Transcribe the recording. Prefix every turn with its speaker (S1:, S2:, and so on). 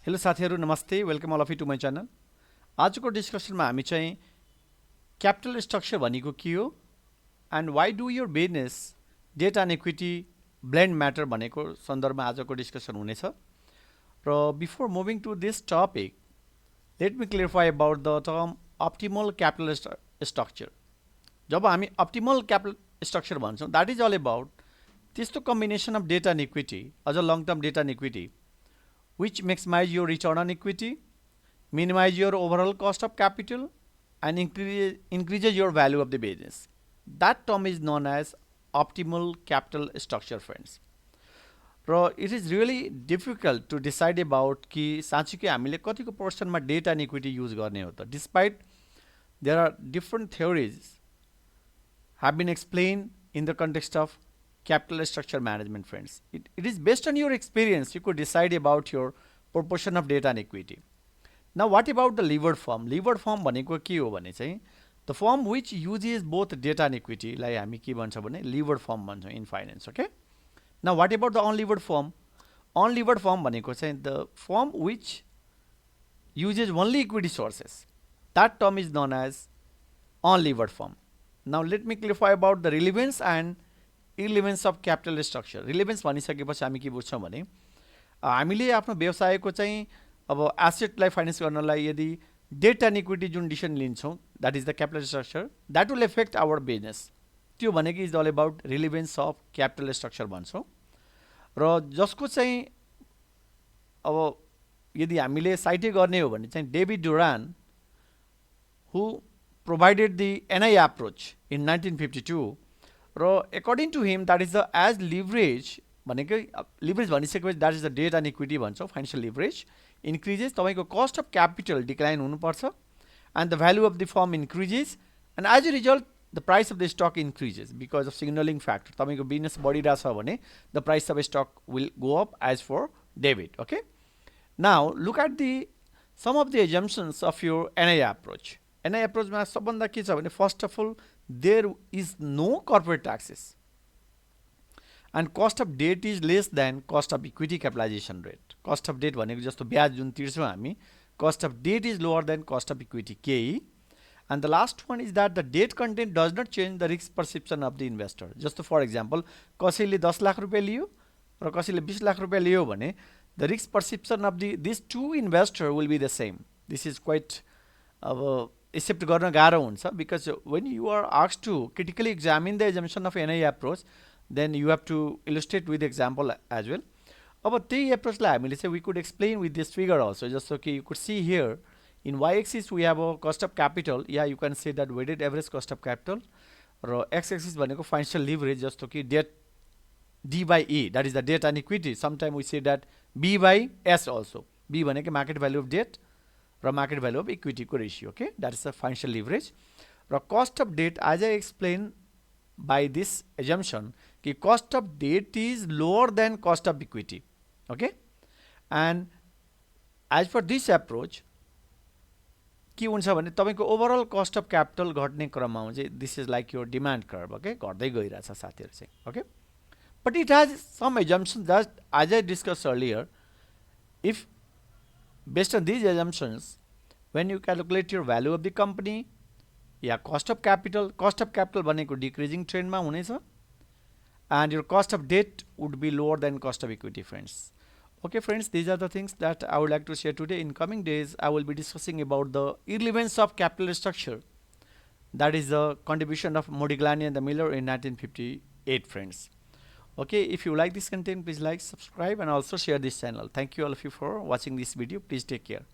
S1: Hello साथीहरु नमस्ते welcome all of you to my channel. आजको डिस्कसनमा हामी चाहिँ क्यापिटल स्ट्रक्चर भनेको के हो and why do your business debt and equity blend matter भनेको सन्दर्भमा आजको डिस्कसन हुनेछ। र before moving to this topic let me clarify about the term optimal capital structure. जब हामी अप्टिमल क्यापिटल स्ट्रक्चर भन्छौँ द्याट इज अल अबाउट त्यस्तो combination of debt and equity अझ long term debt and equity which maximize your return on equity, minimize your overall cost of capital, and increases your value of the business. That term is known as optimal capital structure, friends. It is really difficult to decide about कि साँच्चै कि हामीले कतिको पर्सनमा date and equity use गर्ने हो त। Despite there are different theories have been explained in the context of capital structure management, friends. It is based on your experience you could decide about your proportion of debt and equity. Now what about the levered form? Levered form भनेको के हो भने चाहिँ the form which uses both debt and equity लाई हामी के भन्छ भने levered form भन्छौँ in finance. Okay. Now what about the unlevered form? Unlevered form भनेको चाहिँ the form which uses only equity sources. That term is known as unlevered form. Now let me clarify about the relevance and irrelevance of capital structure. Relevance भनिसकेपछि हामी के बुझ्छौँ भने हामीले आफ्नो व्यवसायको चाहिँ अब एसेटलाई फाइनेन्स गर्नलाई यदि डेट एन्ड इक्विटी जुन डिसिसन लिन्छौँ that is the capital structure that will affect our business. त्यो भनेको is all about relevance of capital structure भन्छौँ। र जसको चाहिँ अब यदि हामीले साइटै गर्ने हो भने चाहिँ David Duran who provided the NI approach in 1952 र according to him that is the as leverage भनेको leverage भनिसकेपछि that is the debt and equity भन्छौँ financial leverage increases तपाईको cost of capital decline हुनुपर्छ and the value of the firm increases and as a result the price of the stock increases because of signaling factor। तपाईको business बढिरहेछ भने the price of stock will go up as for David. Okay, now look at the some of the assumptions of your NI approach. NI approach मा सबभन्दा के छ भने first of all there is no corporate taxes and cost of debt is less than cost of equity capitalization rate. Cost of debt भनेको जस्तो ब्याज जुन तिर्छौँ हामी cost of debt is lower than cost of equity KE. And the last one is that the debt content does not change the risk perception of the investor. जस्तो for example कसैले 10 लाख रुपैयाँ लियो र कसैले 20 लाख रुपैयाँ लियो भने the risk perception of these two investor will be the same. This is quite अब accept गर्न गाह्रो हुन्छ because when you are asked to critically examine the assumption of NI approach then you have to illustrate with example as well. अब त्यही एप्रोचलाई हामीले चाहिँ we could explain with this figure also जस्तो कि you could see here in y axis we have a cost of capital. Yeah, you can say that weighted average cost of capital र x axis भनेको financial leverage जस्तो कि debt D by E that is the debt and equity. Sometimes we say that B by S also. B भनेको market value of debt र market value of equity को ratio. Okay, that is the financial leverage. र cost of debt as I explained by this assumption कि cost of debt is lower than cost of equity. Okay, and as for this approach के हुन्छ भने तपाईको overall cost of capital घट्ने क्रममा चाहिँ this is like your demand curve. Okay, घट्दै गइरहेछ साथीहरु चाहिँ. Okay, but it has some assumptions that as I discussed earlier, if based on these assumptions when you calculate your value of the company yeah cost of capital भनेको decreasing trend मा हुनेछ and your cost of debt would be lower than cost of equity, friends. Okay friends, these are the things that I would like to share today. In coming days I will be discussing about the irrelevance of capital structure, that is the contribution of Modigliani and the Miller in 1958, friends. Okay, if you like this content please like, subscribe and also share this channel. Thank you all of you for watching this video. Please take care.